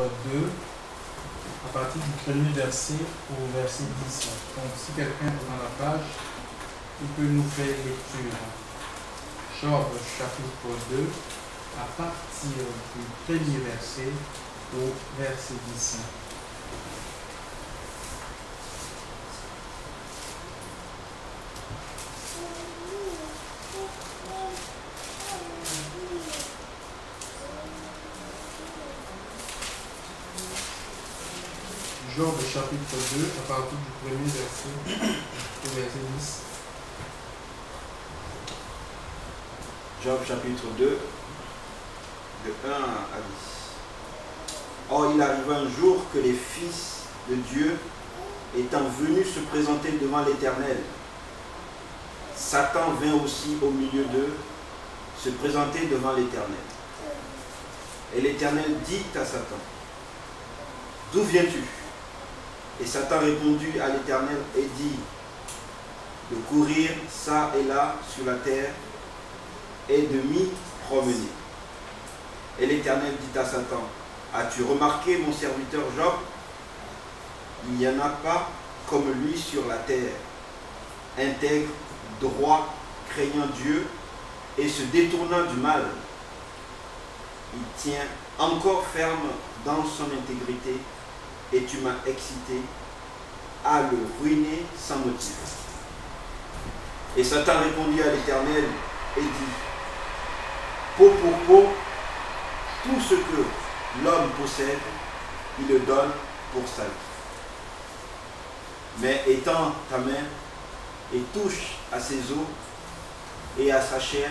2, à partir du premier verset au verset 10. Donc si quelqu'un est dans la page, il peut nous faire lecture. Job chapitre 2, à partir du premier verset au verset 10. Job chapitre 2, à partir du premier verset au verset 10. Job chapitre 2, de 1 à 10. Or, il arriva un jour que les fils de Dieu, étant venus se présenter devant l'Éternel, Satan vint aussi au milieu d'eux, se présenter devant l'Éternel. Et l'Éternel dit à Satan, « D'où viens-tu » Et Satan répondit à l'Éternel et dit, « De courir çà et là sur la terre et de m'y promener. » Et l'Éternel dit à Satan, « As-tu remarqué mon serviteur Job? Il n'y en a pas comme lui sur la terre, intègre, droit, craignant Dieu et se détournant du mal. Il tient encore ferme dans son intégrité et tu m'as excité à le ruiner sans motif. » Et Satan répondit à l'Éternel et dit, « Peau pour peau, tout ce que l'homme possède, il le donne pour sa vie. Mais étends ta main et touche à ses os et à sa chair,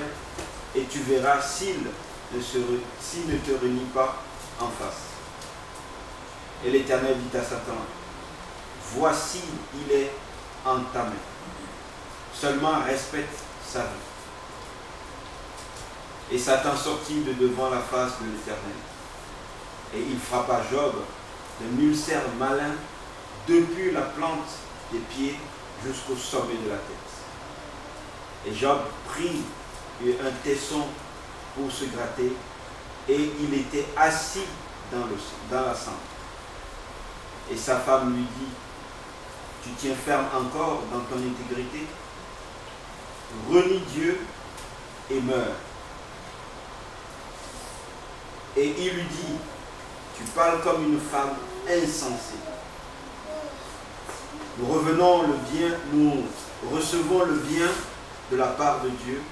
et tu verras s'il ne te renie pas en face. » Et l'Éternel dit à Satan, « Voici, il est en ta main. Seulement respecte sa vie. » Et Satan sortit de devant la face de l'Éternel. Et il frappa Job d'un ulcère malin depuis la plante des pieds jusqu'au sommet de la tête. Et Job prit un tesson pour se gratter, et il était assis dans la cendre. Et sa femme lui dit, « Tu tiens ferme encore dans ton intégrité? Renie Dieu et meurs. » Et il lui dit, « Tu parles comme une femme insensée. Nous recevons le bien de la part de Dieu,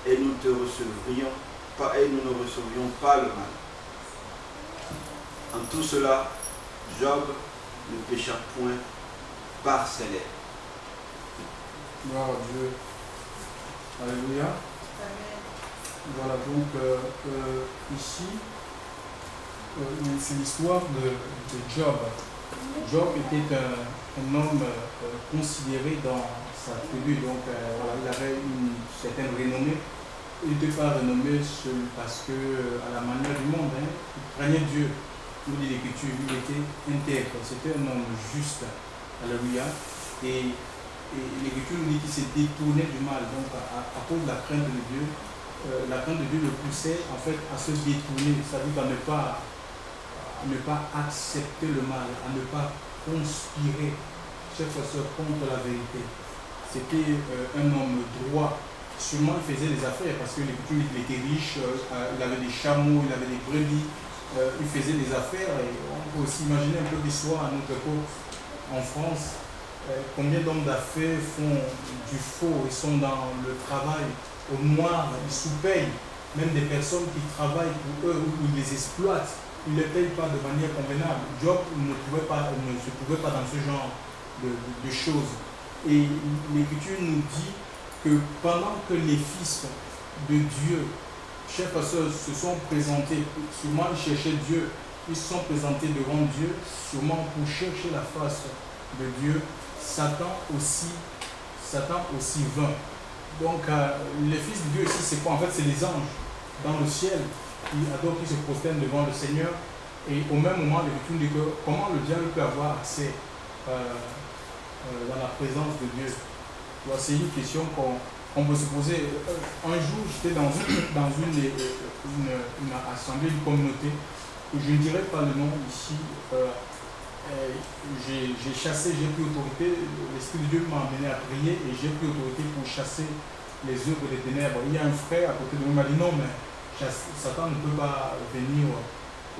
et nous ne recevions pas le mal. » En tout cela, Job ne pécha point par ses lèvres. Gloire à Dieu. Alléluia. Amen. Voilà donc ici, c'est l'histoire de Job. Job était un homme considéré dans sa tribu, donc voilà, il avait une certaine renommée. Il n'était pas renommé seul parce que, à la manière du monde, il craignait Dieu. Nous dit l'Écriture, il était intègre, c'était un homme juste. Alléluia. Et l'Écriture nous dit qu'il s'est détourné du mal. Donc, à cause de la crainte de Dieu, le poussait en fait à se détourner, c'est-à-dire à ne pas accepter le mal, à ne pas conspirer, chers frères et sœurs, contre la vérité. C'était un homme droit. Sûrement, il faisait des affaires parce que l'Écriture, il était riche, il avait des chameaux, il avait des brebis, il faisait des affaires. Et on peut aussi imaginer un peu l'histoire à notre époque en France. Combien d'hommes d'affaires font du faux, ils sont dans le travail au noir, ils sous-payent. Même des personnes qui travaillent pour eux, ou ils les exploitent, ils ne les payent pas de manière convenable. Job ne se trouvait pas dans ce genre de choses. Et l'Écriture nous dit que pendant que les fils de Dieu, chers pasteurs, se sont présentés, sûrement ils cherchaient Dieu, ils se sont présentés devant Dieu, sûrement pour chercher la face de Dieu, Satan aussi vint. Donc les fils de Dieu ici, c'est quoi? En fait, c'est les anges dans le ciel qui se prosternent devant le Seigneur. Et au même moment, l'Écriture dit que comment le diable peut avoir accès dans la présence de Dieu? C'est une question qu'on peut se poser. Un jour, j'étais dans une assemblée, une communauté, je ne dirais pas le nom ici, j'ai chassé, j'ai pris autorité, l'Esprit de Dieu m'a amené à prier et j'ai pris autorité pour chasser les œuvres des ténèbres. Il y a un frère à côté de moi qui m'a dit non, mais Satan ne peut pas venir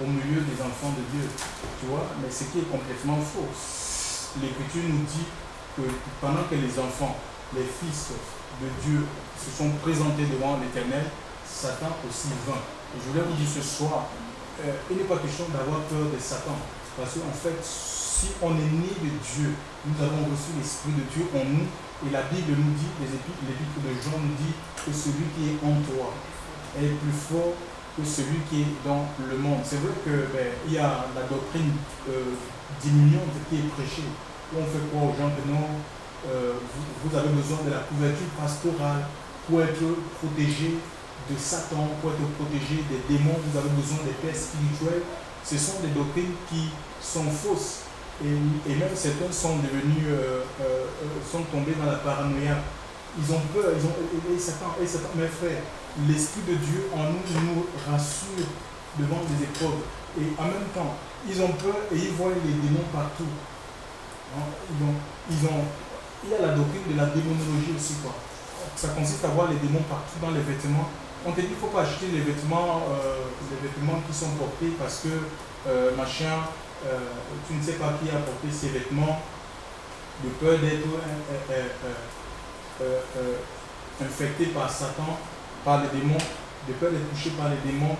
au milieu des enfants de Dieu, tu vois, mais ce qui est complètement faux. L'Écriture nous dit que pendant que les enfants, les fils de Dieu se sont présentés devant l'Éternel, Satan aussi vint. Et je voulais vous dire ce soir, il n'est pas question d'avoir peur de Satan, parce qu'en fait, si on est né de Dieu, nous avons reçu l'Esprit de Dieu en nous, et la Bible nous dit, l'Épître de Jean nous dit que celui qui est en toi est plus fort que celui qui est dans le monde. C'est vrai qu'il y a la doctrine diminuante qui est prêchée, où on fait croire aux gens que non, vous avez besoin de la couverture pastorale pour être protégé de Satan, pour être protégé des démons, vous avez besoin des pères spirituels. Ce sont des doctrines qui sont fausses. Et même certains sont devenus, sont tombés dans la paranoïa. Ils ont peur, et Satan, mes frères, l'Esprit de Dieu en nous rassure devant les épreuves. Et en même temps, ils ont peur et ils voient les démons partout. Il y a la doctrine de la démonologie aussi, quoi. Ça consiste à voir les démons partout dans les vêtements. On te dit qu'il ne faut pas acheter les vêtements qui sont portés parce que tu ne sais pas qui a porté ces vêtements, de peur d'être infecté par Satan, par les démons, de peur d'être touché par les démons.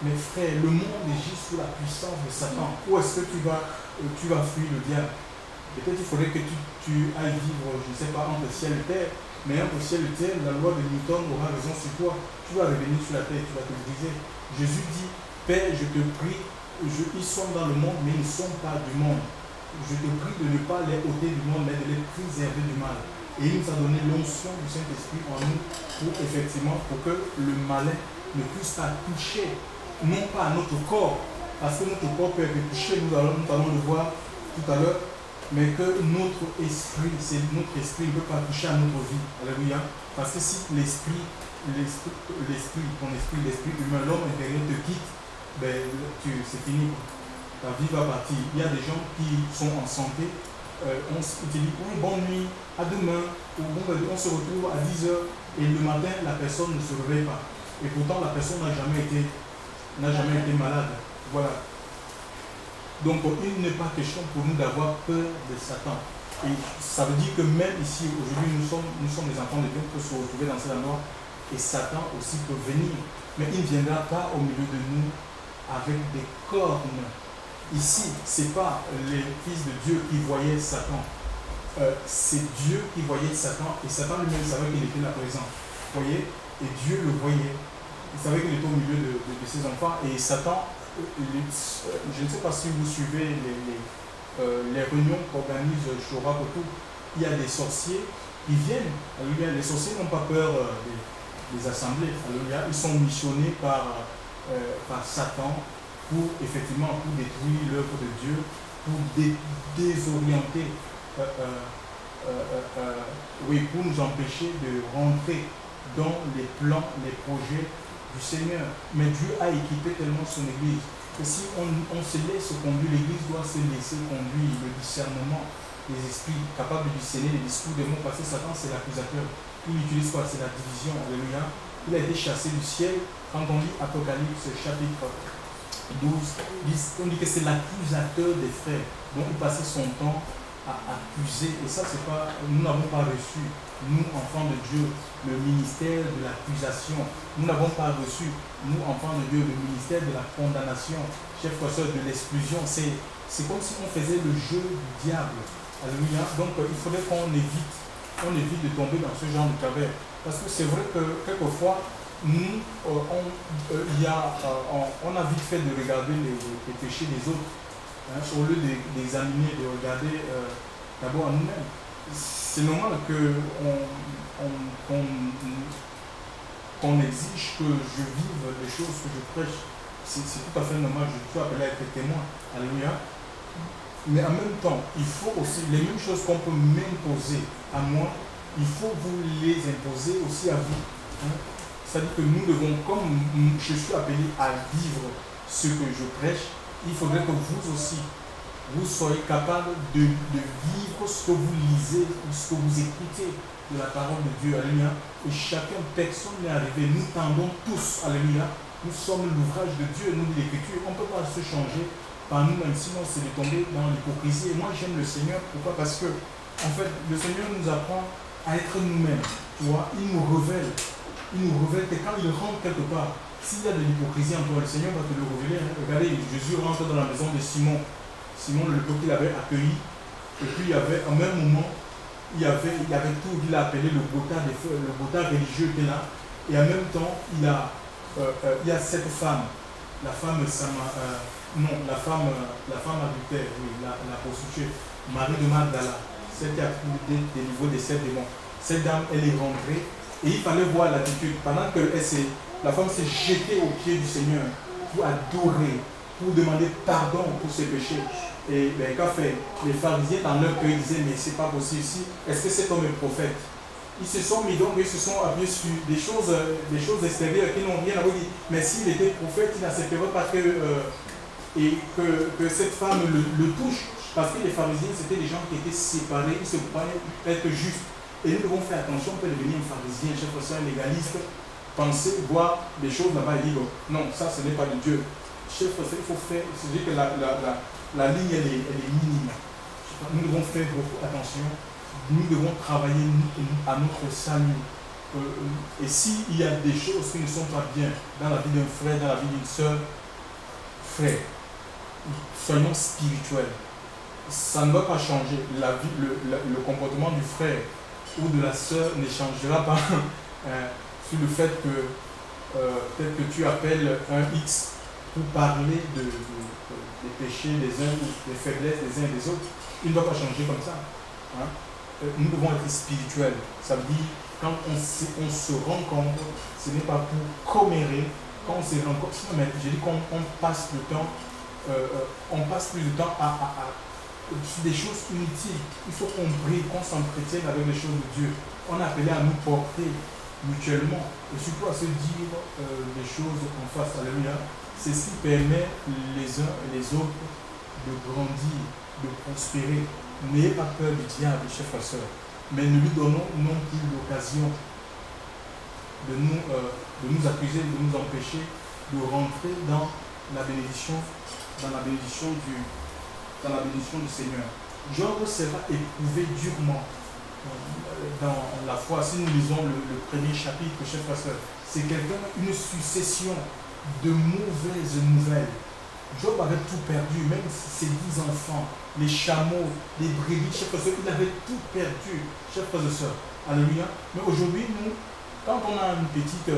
Mes frères, le monde agit sous la puissance de Satan. Où est-ce que tu vas fuir le diable? Peut-être qu'il faudrait que tu ailles vivre, je ne sais pas, entre ciel et terre. Mais entre ciel et terre, la loi de Newton aura raison sur toi. Tu vas revenir sur la terre, tu vas te briser. Jésus dit, Père, je te prie, ils sont dans le monde, mais ils ne sont pas du monde. Je te prie de ne pas les ôter du monde, mais de les préserver du mal. Et il nous a donné l'onction du Saint-Esprit en nous pour que le malin ne puisse pas toucher, non pas à notre corps, parce que notre corps peut être touché, nous allons le voir tout à l'heure, mais que notre esprit ne peut pas toucher à notre vie. Alléluia. Parce que si l'esprit humain, l'homme intérieur te quitte, c'est fini. Ta vie va partir. Il y a des gens qui sont en santé, on te dit oui, bonne nuit, à demain, on se retrouve à 10h et le matin, la personne ne se réveille pas. Et pourtant, la personne n'a jamais été malade. Voilà. Donc, il n'est pas question pour nous d'avoir peur de Satan. Et ça veut dire que même ici, aujourd'hui, nous sommes des enfants de Dieu, on peut se retrouver dans cette endroit. Et Satan aussi peut venir. Mais il ne viendra pas au milieu de nous avec des cornes. Ici, ce n'est pas les fils de Dieu qui voyaient Satan. C'est Dieu qui voyait Satan. Et Satan lui-même savait qu'il était là présent. Vous voyez? Et Dieu le voyait. Il savait qu'il était au milieu de ses enfants. Et Satan, je ne sais pas si vous suivez les réunions qu'organise Shora Kotou. Il y a des sorciers qui viennent. Alléluia. Les sorciers n'ont pas peur des assemblées. Alléluia. Ils sont missionnés par Satan pour détruire l'œuvre de Dieu, pour désorienter, pour nous empêcher de rentrer dans les plans, les projets du Seigneur. Mais Dieu a équipé tellement son Église que si on se laisse conduire, l'Église doit se laisser conduire. Le discernement des esprits, capables de discerner les discours des mots, parce que Satan c'est l'accusateur. Il utilise quoi? C'est la division. Alléluia. Il a été chassé du ciel. Quand on lit Apocalypse chapitre 12, on dit que c'est l'accusateur des frères. Donc il passait son temps à accuser. Et ça, c'est pas, nous n'avons pas reçu, nous, enfants de Dieu, le ministère de l'accusation. Nous n'avons pas reçu, nous, enfants de Dieu, le ministère de la condamnation. Chers frères, sœurs, de l'exclusion. C'est comme si on faisait le jeu du diable. Alléluia. Donc il faudrait qu'on évite de tomber dans ce genre de travers. Parce que c'est vrai que quelquefois, nous, on a vite fait de regarder les péchés des autres, hein, au lieu d'examiner, de regarder d'abord à nous-mêmes. C'est normal qu'on exige que je vive les choses que je prêche. C'est tout à fait normal, je suis appelé à être témoin. Alléluia. Mais en même temps, il faut aussi, les mêmes choses qu'on peut m'imposer à moi, il faut vous les imposer aussi à vous. Hein. C'est-à-dire que nous devons, comme je suis appelé à vivre ce que je prêche, il faudrait que vous aussi, vous soyez capable de vivre ce que vous lisez ou ce que vous écoutez de la parole de Dieu. Alléluia. Et chacun, personne n'est arrivé. Nous tendons tous, alléluia. Nous sommes l'ouvrage de Dieu, nous de l'Écriture. On ne peut pas se changer par nous-mêmes, sinon c'est de tomber dans l'hypocrisie. Et moi j'aime le Seigneur, pourquoi? Parce que, en fait, le Seigneur nous apprend à être nous-mêmes. Tu vois, il nous révèle. Il nous révèle que quand il rentre quelque part, s'il y a de l'hypocrisie en toi, le Seigneur va te le révéler. Hein. Regardez, Jésus rentre dans la maison de Simon. Simon, le peuple qu'il avait accueilli. Et puis il y avait, au même moment, il y avait tout, il a appelé le botard religieux qui est là. Et en même temps, il y a cette femme, la femme adultère, oui, la prostituée, Marie de Magdala, celle qui a délivré des 7 démons. Cette dame, elle est rentrée et il fallait voir l'attitude. Pendant que la femme s'est jetée aux pieds du Seigneur pour adorer, pour demander pardon pour ses péchés. Et ben, qu'a fait les pharisiens dans leur cœur, ils disaient, mais c'est pas possible ici. Est-ce que cet homme est prophète? Ils se sont mis donc, ils se sont appuyés sur des choses extérieures qui n'ont rien à voir. Mais s'il était prophète, il n'accepterait pas que cette femme le touche. Parce que les pharisiens, c'était des gens qui étaient séparés, ils se croyaient être justes. Et nous devons faire attention, on peut devenir un pharisien, chef frère, un légaliste, penser, voir des choses là-bas et dire, non, ça ce n'est pas de Dieu. Chef frère, il faut faire, c'est-à-dire que la ligne elle est minime. Nous devons faire beaucoup attention. Nous devons travailler à notre salut. Et s'il y a des choses qui ne sont pas bien dans la vie d'un frère, dans la vie d'une soeur, frère, soyons spirituels. Ça ne va pas changer. Le comportement du frère ou de la soeur ne changera pas sur le fait que peut-être que tu appelles un X pour parler des péchés des uns ou des faiblesses des uns et des autres. Il ne va pas changer comme ça. Hein? Nous devons être spirituels. Ça veut dire, quand on se rencontre, ce n'est pas pour commérer. Quand on se rencontre, mais je dis qu'on passe le temps, on passe plus de temps sur des choses inutiles. Il faut qu'on brille, qu'on s'entretienne avec les choses de Dieu. On est appelé à nous porter mutuellement et surtout à se dire des choses en face. Alléluia. C'est ce qui permet les uns et les autres de grandir, de prospérer. N'ayez pas peur du diable, chers frères et sœurs, mais ne lui donnons non plus l'occasion de nous accuser, de nous empêcher de rentrer dans la bénédiction du Seigneur. Job sera éprouvé durement dans la foi. Si nous lisons le premier chapitre, chers frères et sœurs, c'est une succession de mauvaises nouvelles. Job avait tout perdu, même ses 10 enfants, les chameaux, les brebis, chers frères et sœurs, il avait tout perdu, chers frères et sœurs. Alléluia. Mais aujourd'hui, nous, quand on a une petite...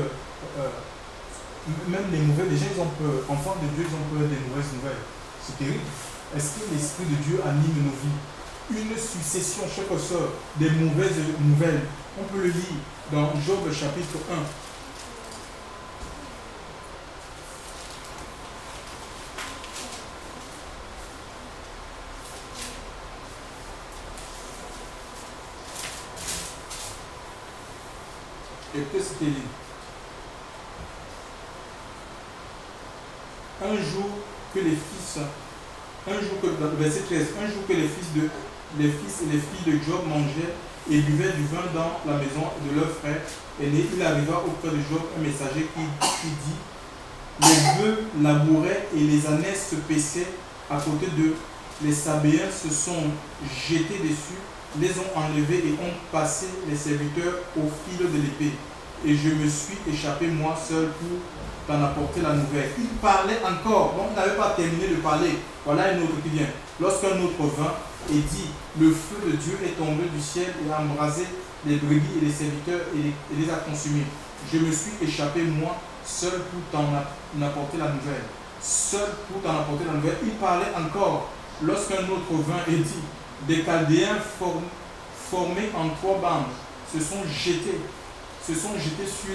même les mauvais, les gens, enfants de Dieu, ils ont peur des mauvaises nouvelles. C'est terrible. Est-ce que l'Esprit de Dieu anime nos vies? Une succession, chers frères et sœurs, des mauvaises nouvelles. On peut le lire dans Job chapitre 1. Et que c'était dit. Verset 13, un jour que les fils et les filles de Job mangeaient et buvaient du vin dans la maison de leur frère aîné, il arriva auprès de Job un messager qui dit, les bœufs labouraient et les ânes se paissaient à côté d'eux. Les Sabéens se sont jetés dessus, les ont enlevés et ont passé les serviteurs au fil de l'épée. Et je me suis échappé moi seul pour t'en apporter la nouvelle. Il parlait encore, donc il n'avait pas terminé de parler. Voilà un autre qui vient. Lorsqu'un autre vint et dit, le feu de Dieu est tombé du ciel et a embrasé les brebis et les serviteurs et les a consumés. Je me suis échappé moi seul pour t'en apporter la nouvelle. Seul pour t'en apporter la nouvelle. Il parlait encore. Lorsqu'un autre vint et dit, des Chaldéens formés en 3 bandes se sont jetés sur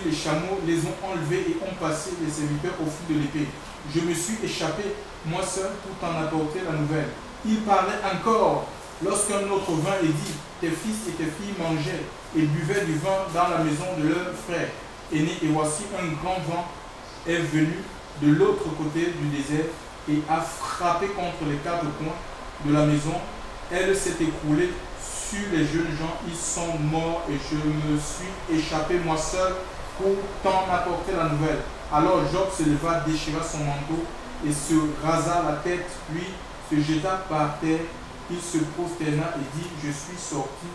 les chameaux, les ont enlevés et ont passé les serviteurs au fil de l'épée. Je me suis échappé, moi seul, pour t'en apporter la nouvelle. Il parlait encore, lorsqu'un autre vint et dit, tes fils et tes filles mangeaient et buvaient du vin dans la maison de leur frère aîné, et voici un grand vent est venu de l'autre côté du désert et a frappé contre les 4 coins de la maison. Elle s'est écroulée sur les jeunes gens, ils sont morts et je me suis échappé moi seul pour t'en apporter la nouvelle. Alors Job se leva, déchira son manteau et se rasa la tête, puis se jeta par terre. Il se prosterna et dit, je suis sorti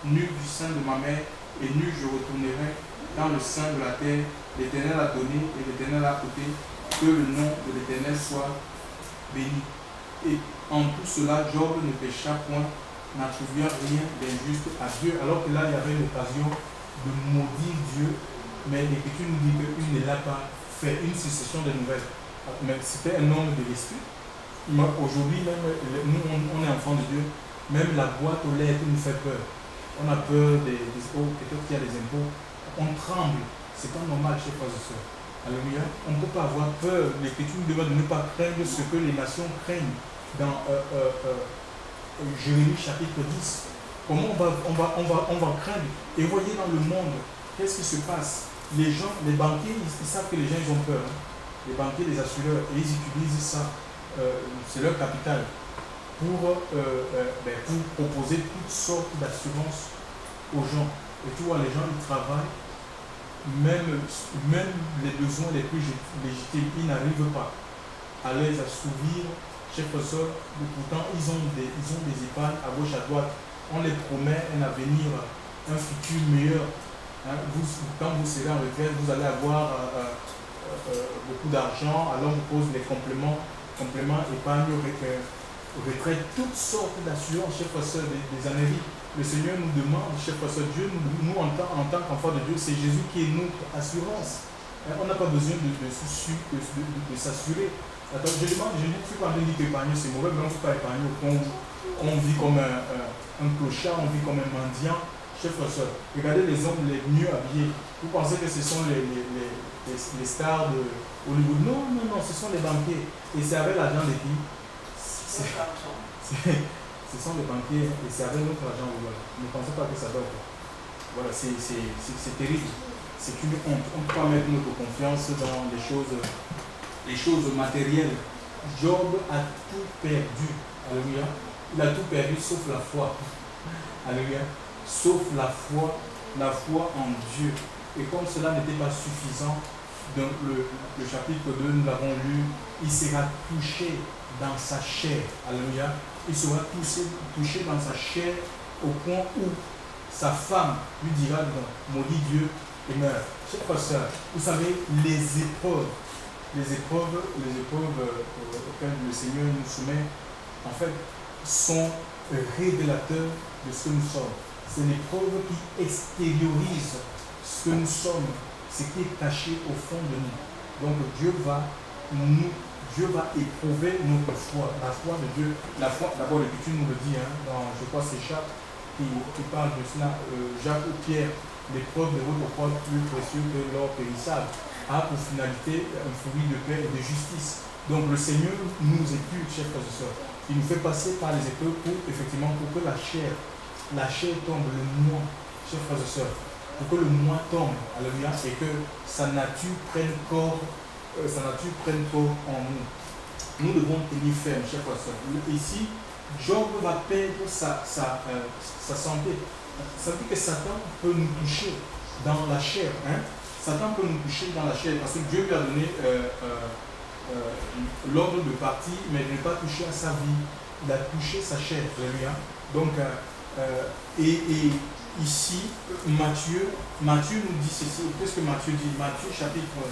nu du sein de ma mère et nu je retournerai dans le sein de la terre. L'Éternel a donné et l'Éternel a ôté. Que le nom de l'Éternel soit béni. Et en tout cela, Job ne pécha point, n'attribua rien d'injuste à Dieu, alors que là, il y avait l'occasion de maudire Dieu, mais l'Écriture nous dit qu'il ne l'a pas fait, une succession de nouvelles. Mais c'était un homme de l'esprit. Aujourd'hui, même nous, on est enfants de Dieu, même la boîte aux lettres nous fait peur. On a peur des impôts, peut-être qu'il y a des impôts, on tremble. C'est pas normal, chers frères et sœurs. Alléluia. On ne peut pas avoir peur. L'Écriture nous demande de ne pas craindre ce que les nations craignent. Dans Jérémie chapitre 10. Comment on va craindre. Et voyez dans le monde, qu'est-ce qui se passe? Les gens, les banquiers, ils savent que les gens ils ont peur. Hein. Les banquiers, les assureurs, et ils utilisent ça. C'est leur capital. Pour proposer toutes sortes d'assurances aux gens. Et tu vois, les gens, ils travaillent. Même les besoins les plus légitimes, ils n'arrivent pas à les assouvir. Chers frères et sœurs, pourtant ils ont des épargnes à gauche, à droite. On les promet un avenir, un futur meilleur. Hein, quand vous serez en retraite, vous allez avoir beaucoup d'argent. Alors on vous pose les compléments épargne, retraite, toutes sortes d'assurances, chers frères et sœurs, des Amériques. Le Seigneur nous demande, chers frères et sœurs, Dieu, nous en tant qu'enfants de Dieu, c'est Jésus qui est notre assurance. On n'a pas besoin de s'assurer. Attends, je ne suis pas en train de dire qu'épargner c'est mauvais, mais on ne peut pas épargner. On vit comme un clochard, on vit comme un mendiant. Chers frères et sœurs, regardez les hommes les mieux habillés. Vous pensez que ce sont les stars de Hollywood? Non, non, non, ce sont les banquiers. Et c'est avec l'argent des qui? Ce sont les banquiers et c'est avec notre argent. Voilà. Ne pensez pas que ça doit. Voilà, c'est terrible. C'est une honte. On ne peut pas mettre notre confiance dans les choses matérielles. Job a tout perdu. Alléluia. Il a tout perdu sauf la foi. Alléluia. Sauf la foi en Dieu. Et comme cela n'était pas suffisant, dans le chapitre 2, nous l'avons lu, il sera touché dans sa chair. Alléluia. Il sera touché dans sa chair au point où sa femme lui dira maudit Dieu et meurt. Chers frères et sœurs, vous savez, les épreuves auxquelles le Seigneur nous soumet, en fait, sont révélateurs de ce que nous sommes. C'est l'épreuve qui extériorise ce que nous sommes, ce qui est caché au fond de nous. Donc Dieu va éprouver notre foi, la foi de Dieu. La foi, d'abord l'Écriture nous le dit, hein, dans, je crois c'est Jacques qui parle de cela, Jacques ou Pierre, l'épreuve de votre foi plus précieux que l'or périssable, a pour finalité un fruit de paix et de justice. Donc le Seigneur nous épure, chers frères et sœurs. Il nous fait passer par les épreuves pour que la chair tombe, le moi, chers frères et sœurs, pour que le moi tombe, alléluia, et que sa nature prenne corps en nous. Nous devons tenir ferme, chers frères et sœurs. Ici, Job va perdre sa santé. Ça veut dire que Satan peut nous toucher dans la chair. Hein? Satan peut nous toucher dans la chair parce que Dieu lui a donné l'ordre de partir, mais de ne pas toucher à sa vie. Il a touché sa chair. Alléluia. Donc, et ici, Matthieu nous dit ceci. Qu'est-ce que Matthieu dit? Matthieu chapitre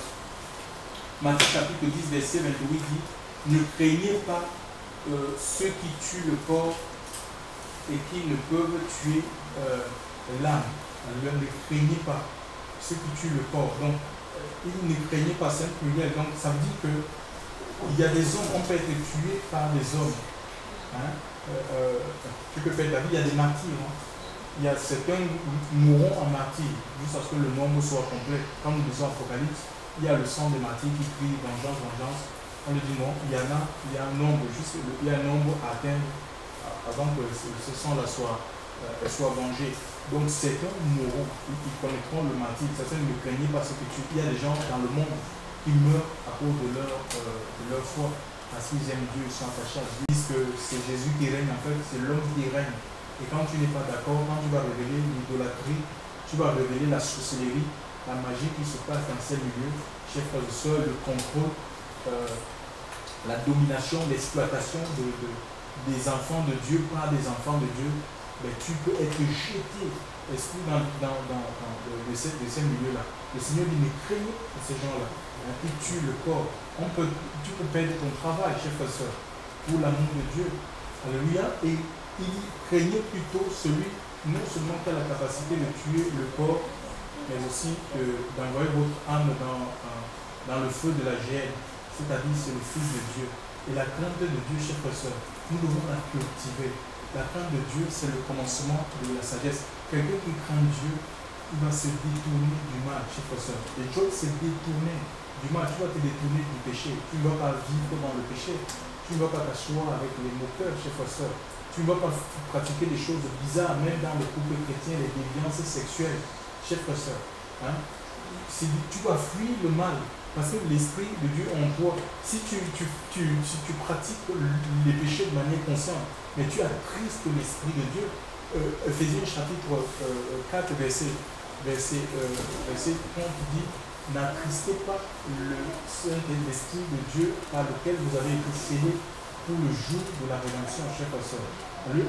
10, verset 28 dit: ne craignez pas ceux qui tuent le corps et qui ne peuvent tuer l'âme. Ne craignez pas ceux qui tuent le corps. Donc, il ne craignait pas, c'est un pluriel. Donc, ça veut dire qu'il y a des hommes qui peuvent être tués par des hommes. Hein? Tu peux faire ta vie, il y a des martyrs. Hein? Il y a certains mourront en martyrs, jusqu'à ce que le nombre soit complet. Quand nous lisons Apocalypse, il y a le sang des martyrs qui crie vengeance, vengeance. On lui dit non, il y a un nombre, il y a un nombre à atteindre avant que ce sang-là soit vengé. Donc certains mourront, ils connaîtront le martyr. Certains ne craignent pas ce que tu. Il y a des gens dans le monde qui meurent à cause de leur foi, parce qu'ils aiment Dieu, ils sont attachés à Dieu. Ils disent que c'est Jésus qui règne, en fait, c'est l'homme qui règne. Et quand tu n'es pas d'accord, quand tu vas révéler l'idolâtrie, tu vas révéler la sorcellerie, la magie qui se passe dans ces milieux, chers frères et sœurs, le contrôle, la domination, l'exploitation des enfants de Dieu par des enfants de Dieu, ben, tu peux être jeté esprit dans ces milieux-là. Le Seigneur dit, mais craignez ces gens-là, hein, qui tuent le corps. Tu peux perdre ton travail, chers frères et sœurs, pour l'amour de Dieu. Alléluia. Et il dit, craignez plutôt celui, non seulement qui a la capacité de tuer le corps, mais aussi d'envoyer votre âme dans le feu de la géhenne. C'est-à-dire, c'est le Fils de Dieu. Et la crainte de Dieu, chers frères et sœurs, nous devons la cultiver. La crainte de Dieu, c'est le commencement de la sagesse. Quelqu'un qui craint Dieu, il va se détourner du mal, chers frères et sœurs. Et Job s'est détourné du mal. Tu vas te détourner du péché. Tu ne vas pas vivre dans le péché. Tu ne vas pas t'asseoir avec les moqueurs, chers frères et sœurs. Tu ne vas pas pratiquer des choses bizarres, même dans le couple chrétien, les déviances sexuelles, chers frères et sœurs. Hein? Tu vas fuir le mal. Parce que l'Esprit de Dieu en toi, si tu pratiques les péchés de manière consciente, mais tu attristes l'Esprit de Dieu, Ephésiens chapitre 4, verset 30 dit, n'attristez pas le Saint-Esprit de Dieu par lequel vous avez été scellés pour le jour de la rédemption, chers frères et sœurs.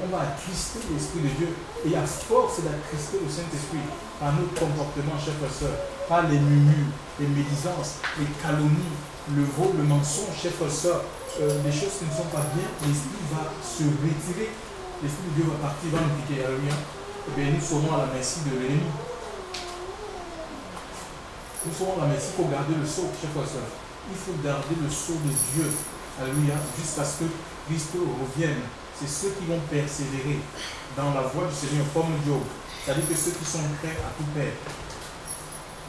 On va attrister l'Esprit de Dieu. Et à force d'attrister le Saint-Esprit par notre comportement, chers frères et sœurs, par les murmures, les médisances, les calomnies, le vol, le mensonge, chers frères et sœurs, des choses qui ne sont pas bien, l'Esprit va se retirer. L'Esprit de Dieu va partir, va nous quitter. Alléluia. Et bien, nous serons à la merci de l'ennemi. Nous serons à la merci. Il faut garder le sceau, chers frères et sœurs. Il faut garder le sceau de Dieu. Alléluia. Jusqu'à ce que Christ revienne. C'est ceux qui vont persévérer dans la voie du Seigneur, comme Job. C'est-à-dire que ceux qui sont prêts à tout perdre.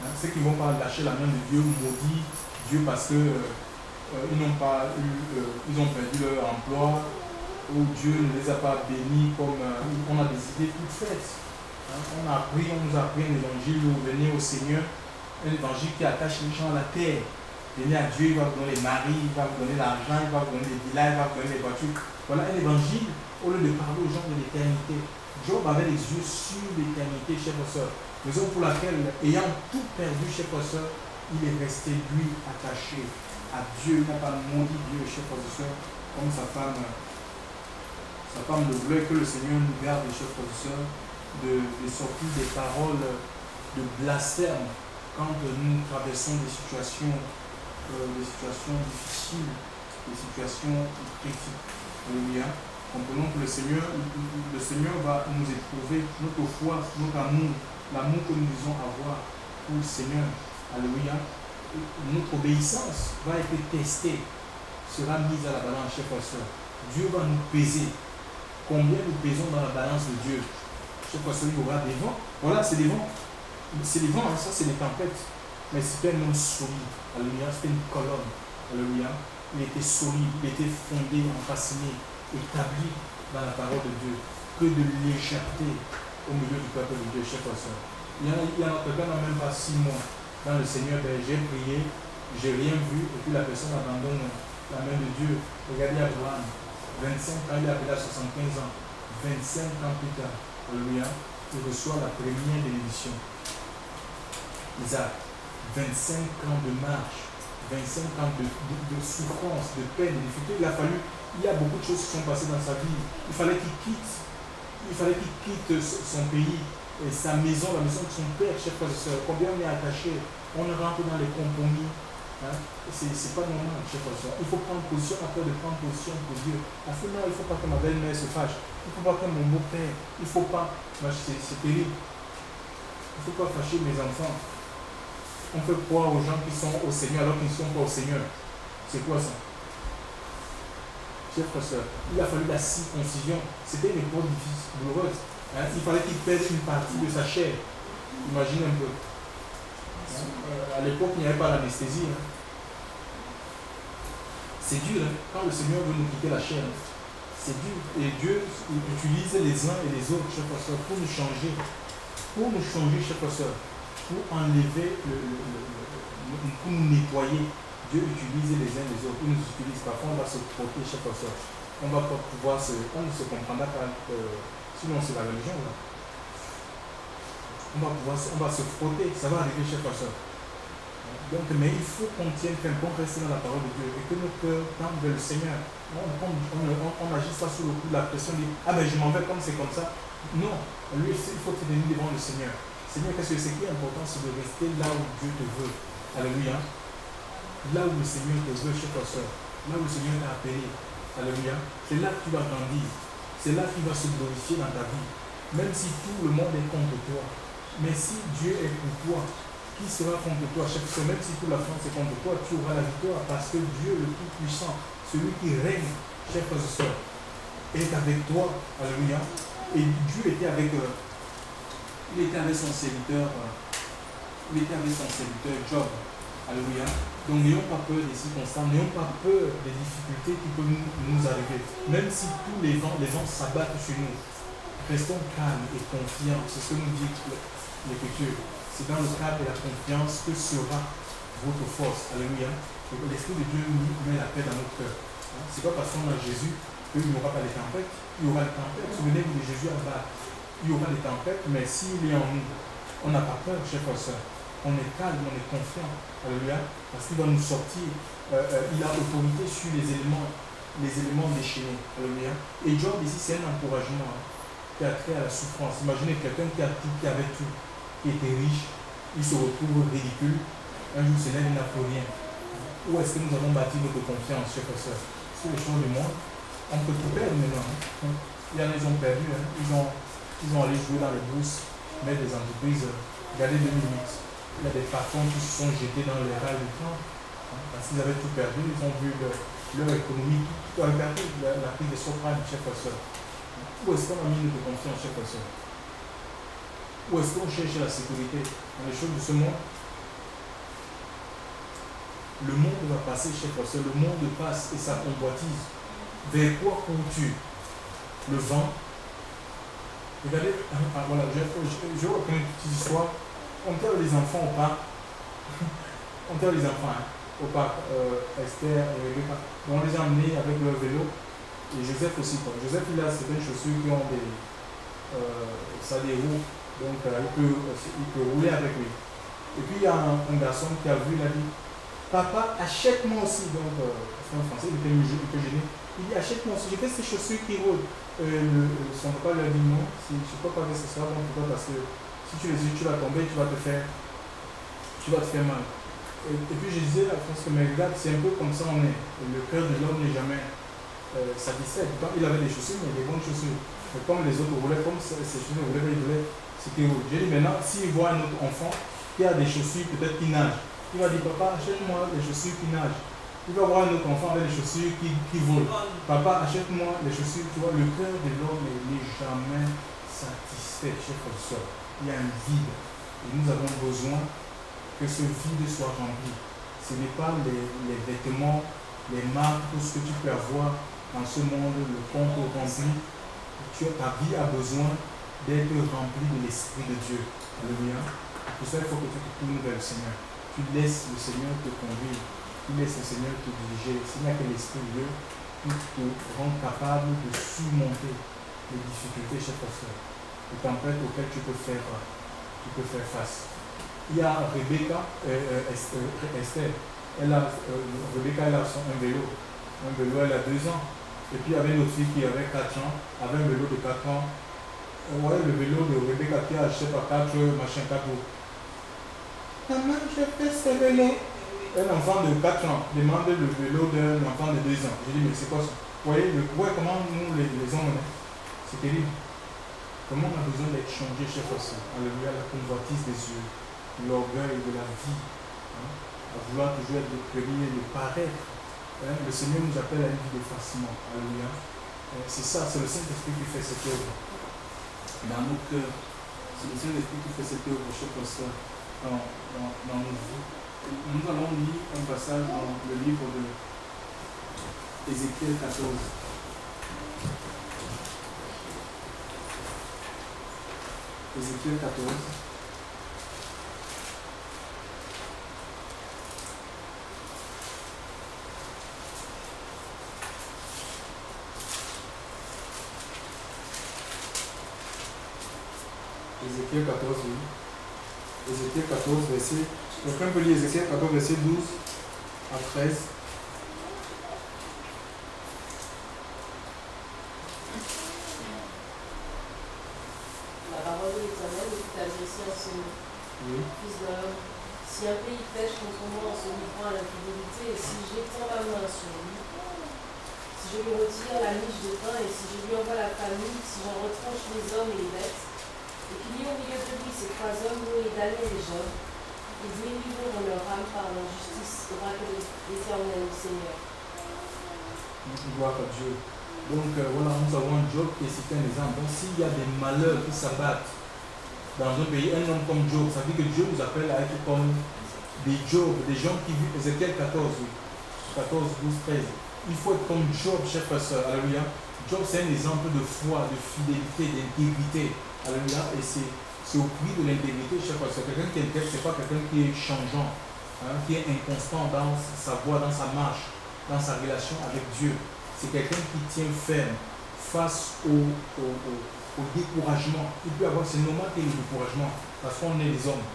Hein, ceux qui ne vont pas lâcher la main de Dieu, maudit Dieu parce qu'ils n'ont pas eu, ils ont perdu leur emploi, ou Dieu ne les a pas bénis comme on a des idées toutes faites. Hein, on nous a appris un évangile où venez au Seigneur, un évangile qui attache les gens à la terre. Venez à Dieu, il va vous donner les maris, il va vous donner l'argent, il va vous donner les villas, il va vous donner les voitures. Voilà un évangile au lieu de parler aux gens de l'éternité. Job avait les yeux sur l'éternité, chers frères et sœurs. Raison pour laquelle, ayant tout perdu, chers frères et sœurs, il est resté, lui, attaché à Dieu. Il n'a pas maudit Dieu, chers frères et sœurs, comme sa femme le voulait. Que le Seigneur nous garde, chers frères et sœurs, de sortir des paroles de blasphème quand nous traversons des situations difficiles, des situations critiques. Alléluia. Comprenons que le Seigneur va nous éprouver notre foi, notre amour, l'amour que nous disons avoir pour le Seigneur. Alléluia. Notre obéissance va être testée, sera mise à la balance, chers frères et sœurs. Dieu va nous peser. Combien nous pesons dans la balance de Dieu? Chers frères et sœurs, il y aura des vents. Voilà, c'est des vents. C'est des vents, hein, ça c'est des tempêtes. Mais c'était un homme solide. Alléluia. C'était une colonne. Alléluia. Il était solide, il était fondé, enraciné, établi dans la parole de Dieu. Que de légèreté au milieu du peuple de Dieu, chers frères et sœurs. Il y en a quelqu'un n'a même pas 6 mois dans le Seigneur, ben, j'ai prié, j'ai rien vu, et puis la personne abandonne la main de Dieu. Regardez Abraham, 25 ans, il a appelé à 75 ans, 25 ans plus tard, alléluia, il reçoit la première bénédiction. Isaac, 25 ans de marche, 25 ans de souffrance, de peine, de difficulté. Il y a beaucoup de choses qui sont passées dans sa vie. Il fallait qu'il quitte son pays, et sa maison, la maison de son père, chers frères et sœurs. Combien on est attaché, on rentre dans les compromis. Hein? C'est pas normal, chers frères et sœurs. Il faut prendre position après de prendre position pour Dieu. À ce moment, il ne faut pas que ma belle-mère se fâche. Il ne faut pas que mon beau-père, il ne faut pas. C'est terrible. Il ne faut pas fâcher mes enfants. On fait croire aux gens qui sont au Seigneur alors qu'ils ne sont pas au Seigneur. C'est quoi ça? Chers frères et sœurs, il a fallu la circoncision. C'était une épreuve difficile, douloureuse. Hein? Il fallait qu'il perde une partie de sa chair. Imagine un peu. À l'époque, il n'y avait pas l'anesthésie. Hein? C'est dur. Hein? Quand le Seigneur veut nous quitter la chair, hein? C'est dur. Et Dieu utilise les uns et les autres, chers frères et sœurs, pour nous changer. Pour nous changer, chers frères et sœurs. pour enlever, pour nous nettoyer. Dieu utilise les uns les autres, il nous utilise. Parfois, on va se frotter chaque fois. On va pas pouvoir on ne se comprendra pas, sinon c'est la religion. Là. On va se frotter, ça va arriver chaque fois. Donc, mais il faut qu'on tienne, qu'on reste dans la parole de Dieu et que nos cœurs tendent vers le Seigneur. On n'agisse pas sous le coup de la pression de ah ben je m'en vais comme c'est comme ça. Non, lui, il faut te tenir devant le Seigneur. Seigneur, qu'est-ce que c'est qui est important, c'est de rester là où Dieu te veut. Alléluia. Là où le Seigneur te veut, chef soeur. Là où le Seigneur t'a appelé. Alléluia. C'est là que tu vas grandir. C'est là qu'il va se glorifier dans ta vie. Même si tout le monde est contre toi. Mais si Dieu est pour toi, qui sera contre toi? Chaque fois, même si toute la France est contre toi, tu auras la victoire parce que Dieu, le Tout-Puissant, celui qui règne, chers frères et sœurs, est avec toi. Alléluia. Et Dieu était avec il était avec son serviteur, Job. Alléluia. Donc n'ayons pas peur des circonstances, n'ayons pas peur des difficultés qui peuvent nous arriver. Même si tous les vents s'abattent sur nous, restons calmes et confiants. C'est ce que nous dit l'Écriture. C'est dans le cadre de la confiance que sera votre force. Alléluia. L'Esprit de Dieu nous met la paix dans notre cœur. Ce n'est pas parce qu'on a Jésus qu'il n'y aura pas de tempêtes. Il y aura des tempêtes. Souvenez-vous de Jésus à bas. Il y aura des tempêtes, mais s'il est en nous, on n'a pas peur, chers frères et sœurs. On est calme, on est confiant. Alléluia. Parce qu'il va nous sortir. Il a autorité sur les éléments déchaînés. Alléluia. Et Job, ici, c'est un encouragement qui a trait à la souffrance. Imaginez quelqu'un qui a tout, qui avait tout, qui était riche, il se retrouve ridicule. Un jour, c'est là, il n'a plus rien. Où est-ce que nous avons bâti notre confiance, chers frères et sœurs? Sur les choses du monde, on peut tout perdre maintenant. Il y en a, ils ont perdu. Ils ont allé jouer dans les bourses, mettre des entreprises. Regardez 2008. Il y a des patrons qui se sont jetés dans les rails du temps. Parce qu'ils avaient tout perdu. Ils ont vu leur économie. Tout a perdu. La crise des subprimes, chers frères et sœurs. Où est-ce qu'on a mis notre confiance, chers frères et sœurs? Où est-ce qu'on cherche la sécurité? Dans les choses de ce monde? Le monde va passer, chers frères et sœurs. Le monde passe et ça convoitise. Vers quoi cours-tu? Le vent. Regardez, voilà, je vais reprendre une petite histoire. On tient les enfants au parc. On tient les enfants au parc. Esther et Rebecca. On les a emmenés avec leur vélo. Et Joseph aussi. Joseph, il a certaines chaussures qui ont ça des roues. Donc, il peut rouler avec lui. Et puis, il y a un garçon qui a vu, il a dit, papa, achète-moi aussi. Donc, c'est un français, il était gêné. Il dit, achète-moi aussi. J'ai fait ces chaussures qui roulent. Son papa lui a dit non. Je ne sais pas que ce sera bon pour toi parce que si tu les utilises, tu vas tomber, tu vas te faire mal. Et puis, je disais, parce que mais regarde, c'est un peu comme ça on est. Le cœur de l'homme n'est jamais satisfait. Pourtant, il avait des chaussures, mais des bonnes chaussures. Mais comme les autres roulaient, comme ces chaussures roulaient, il voulait ce qui roule. J'ai dit, maintenant, s'il voit un autre enfant qui a des chaussures, peut-être qui nage, il va dire, papa, achète-moi des chaussures qui nagent. Il va voir un autre enfant avec des chaussures qui volent. Papa, achète-moi des chaussures. Tu vois, le cœur de l'homme n'est jamais satisfait, chers frères et sœurs. Il y a un vide. Et nous avons besoin que ce vide soit rempli. Ce n'est pas les vêtements, les marques, tout ce que tu peux avoir dans ce monde, le compte rempli. Ta vie a besoin d'être remplie de l'Esprit de Dieu. Alléluia. Pour ça, il faut que tu te tournes vers le Seigneur. Tu laisses le Seigneur te conduire. Tu laisses le Seigneur te diriger. S'il n'y a que l'Esprit de Dieu qui te rend capable de surmonter les difficultés, chers frères, les tempêtes auxquelles tu peux faire face. Il y a Rebecca, Esther. Rebecca, elle a un vélo. Un vélo, elle a 2 ans. Et puis il y avait une autre fille qui avait 4 ans, avait un vélo de 4 ans. Ouais, le vélo de Rebecca qui a, je ne sais pas, 4 roues. Maman, je fais ce vélo. Un enfant de 4 ans demande le vélo d'un enfant de 2 ans. Je dis, mais c'est quoi ça? Vous voyez comment nous, les hommes, c'est terrible. Comment on a besoin d'être changé, chers frères. Alléluia, la convoitise des yeux, l'orgueil de la vie, à vouloir toujours être le premier, le paraître. Le Seigneur nous appelle à une vie d'effacement. Alléluia. C'est ça, c'est le Saint-Esprit qui fait cette œuvre. Dans nos cœurs, c'est le Saint-Esprit qui fait cette œuvre, chers frères, dans nos vies. Nous allons lire un passage dans le livre de Ézéchiel 14. Ézéchiel 14. Ézéchiel 14, oui. Ézéchiel 14, verset. Quelqu'un peut lire Ézéchiel 14, verset 12 à 13. La parole de l'Éternel est adressée à ce Oui. fils d'homme. Si un pays pêche contre moi en se livrant à l'infidélité, et si j'étends ma main sur lui, si je lui retire la miche de pain, et si je lui envoie la famine, si j'en retranche les hommes et les bêtes, et qu'il y ait au milieu de lui ces 3 hommes doués d'année et jeunes, ils délivriront dans leur âme par leur justice, oracle de l'Éternel Seigneur. Gloire à Dieu. Donc voilà, nous avons Job qui est cité un exemple. Donc s'il y a des malheurs qui s'abattent dans un pays, un homme comme Job, ça veut dire que Dieu nous appelle à être comme des Job, des gens qui vivent. Ézéchiel 14, oui. 14, 12, 13. Il faut être comme Job, chers frères et sœurs. Alléluia. Job, c'est un exemple de foi, de fidélité, d'intégrité. Alléluia. Et c'est au prix de l'intégrité, chers frères et sœurs. Quelqu'un qui est intègre, ce n'est pas quelqu'un qui est changeant, hein, qui est inconstant dans sa voie, dans sa marche, dans sa relation avec Dieu. C'est quelqu'un qui tient ferme face au découragement. Il peut avoir, c'est normal qu'il y ait le découragement, parce qu'on est des hommes.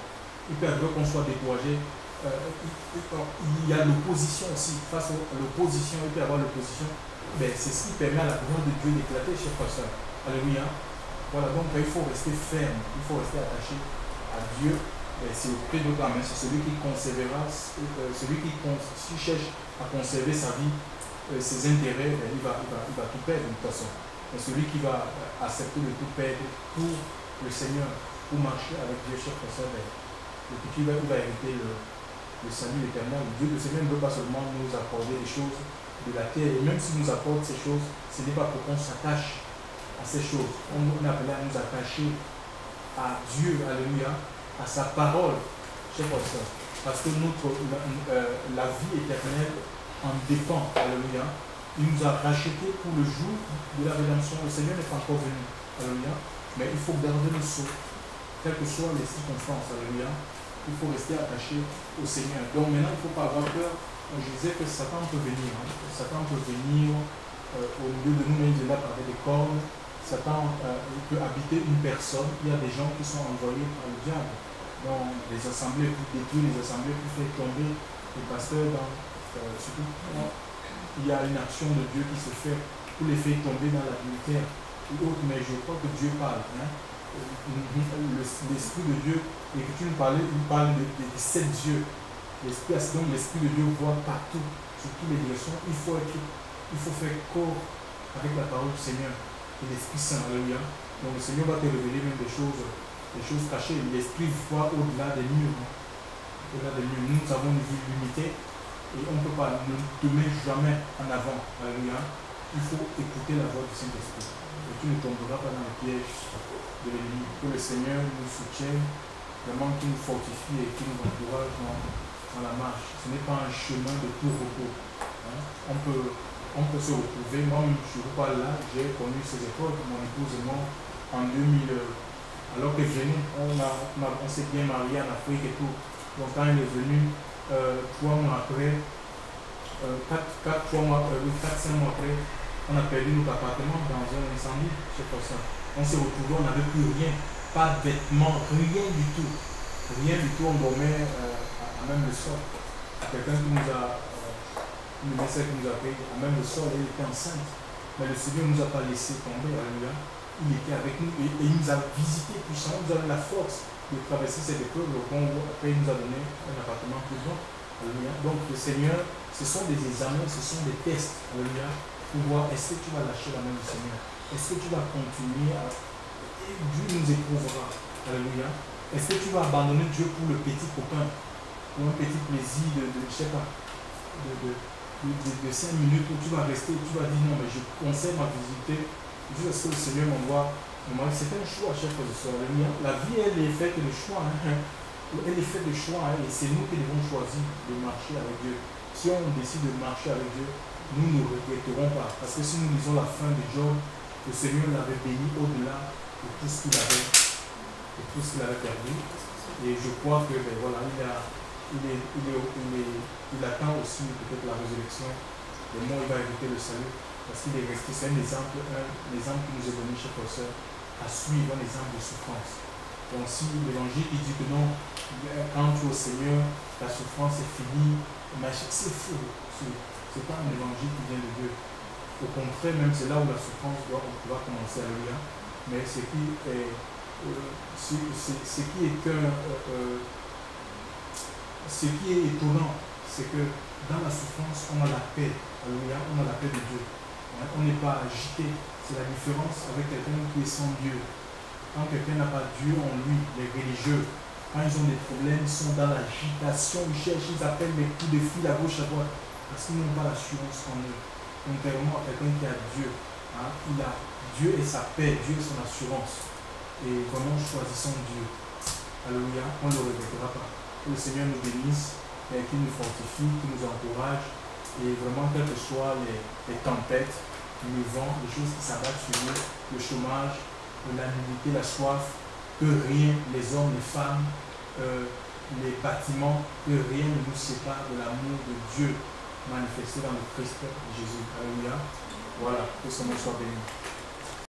Il peut arriver qu'on soit découragé. Il y a l'opposition aussi. Face à l'opposition, il peut y avoir l'opposition. Ben, c'est ce qui permet à la parole de Dieu d'éclater, chers frères. Alléluia. Voilà, donc il faut rester ferme, il faut rester attaché à Dieu. C'est au prix de notre main, c'est celui qui conservera, celui qui cherche à conserver sa vie, ses intérêts, il va tout perdre de toute façon. Mais celui qui va accepter de tout perdre pour le Seigneur, pour marcher avec Dieu, chers frères, le petit va hériter le salut éternel. Dieu, le Seigneur ne veut pas seulement nous accorder des choses de la terre, et même s'il nous accorde ces choses, ce n'est pas pour qu'on s'attache à ces choses. On est appelé à nous attacher à Dieu, alléluia, à sa parole, chers frères, parce que la vie éternelle en dépend, alléluia. Il nous a rachetés pour le jour de la rédemption. Le Seigneur n'est pas encore venu, alléluia, mais il faut garder le sceau, quelles que soient les circonstances, alléluia. Il faut rester attaché au Seigneur. Donc maintenant, il ne faut pas avoir peur. Je disais que Satan peut venir. Hein. Satan peut venir au milieu de nous, mais il est là par des cornes. Satan peut habiter une personne. Il y a des gens qui sont envoyés par le diable dans les assemblées, pour détruire les assemblées, pour faire tomber les pasteurs. Surtout, il y a une action de Dieu qui se fait pour les faire tomber dans l'adultère ou autre. Mais je crois que Dieu parle. Hein. L'Esprit de Dieu, l'Écriture nous parlait, il parle de 7 dieux. Donc l'Esprit de Dieu voit partout, sur toutes les directions. Il faut faire corps avec la parole du Seigneur et l'Esprit Saint. Alléluia. Donc le Seigneur va te révéler même des choses cachées. L'Esprit voit au-delà des murs. Au-delà des murs. Nous avons une vue limitée et on ne peut pas, ne te mettre jamais en avant. Alléluia. Il faut écouter la voix du Saint-Esprit. Et tu ne tomberas pas dans le piège de l'ennemi. Que le Seigneur nous soutienne, vraiment qu'il nous fortifie et qu'il nous encourage dans la marche. Ce n'est pas un chemin de tout repos. Hein. On peut se retrouver. Moi-même, je ne suis pas là. J'ai connu ces époques, mon épouse et moi, en 2000. Alors que venue, on s'est bien marié en Afrique et tout. Donc quand elle est venue, 3 mois après, 4-5 mois après, on a perdu notre appartement dans un incendie. C'est pour ça. On s'est retrouvés, on n'avait plus rien, pas de vêtements, rien du tout. Rien du tout, on dormait à même le sol. Quelqu'un qui nous a, le médecin qui nous a pris à même le sol, elle était enceinte. Mais le Seigneur ne nous a pas laissé tomber, alléluia. Il était avec nous et il nous a visité puissamment, nous avons la force de traverser cette épreuve. Après, il nous a donné un appartement plus grand. Alléluia. Donc le Seigneur, ce sont des examens, ce sont des tests, alléluia, pour voir est-ce que tu vas lâcher la main du Seigneur. Est-ce que tu vas continuer à... Dieu nous éprouvera. Alléluia. Est-ce que tu vas abandonner Dieu pour le petit copain, pour un petit plaisir je sais pas, de 5 minutes où tu vas rester, tu vas dire non, mais je conseille ma visiter jusqu'à ce que le Seigneur m'envoie. C'est un choix, chers frères et sœurs. La vie, elle est faite de choix. Hein. Elle est faite de choix. Hein, et c'est nous qui devons choisir de marcher avec Dieu. Si on décide de marcher avec Dieu, nous ne regretterons pas. Parce que si nous lisons la fin de Job, le Seigneur l'avait béni au-delà de tout ce qu'il avait, perdu. Et je crois que voilà, il attend aussi peut-être la résurrection. Le monde, il va éviter le salut. Parce qu'il est resté, c'est un exemple qui nous est donné, chers frères, à suivre, un exemple de souffrance. Donc si l'évangile qui dit que non, quand tu es au Seigneur, la souffrance est finie, c'est faux. C'est pas un évangile qui vient de Dieu. Au contraire, même c'est là où la souffrance doit commencer, alléluia. Mais ce qui est étonnant, c'est que dans la souffrance, on a la paix, alléluia, on a la paix de Dieu. On n'est pas agité. C'est la différence avec quelqu'un qui est sans Dieu. Quand quelqu'un n'a pas Dieu en lui, les religieux, quand ils ont des problèmes, ils sont dans l'agitation, ils cherchent, ils appellent les coups de fil à gauche, à droite, parce qu'ils n'ont pas l'assurance en eux. Contrairement à quelqu'un qui a Dieu, hein, il a Dieu et sa paix, Dieu et son assurance. Et vraiment choisissons Dieu. Alléluia, on ne le regrettera pas. Que le Seigneur nous bénisse, et qu'il nous fortifie, qu'il nous encourage, et vraiment, quelles que soient les tempêtes, le vent, les choses qui s'abattent sur nous, le chômage, la nudité, la soif, que rien, les hommes, les femmes, les bâtiments, que rien ne nous sépare de l'amour de Dieu manifesté dans le Christ Jésus. Alléluia. Voilà, que son nom soit béni.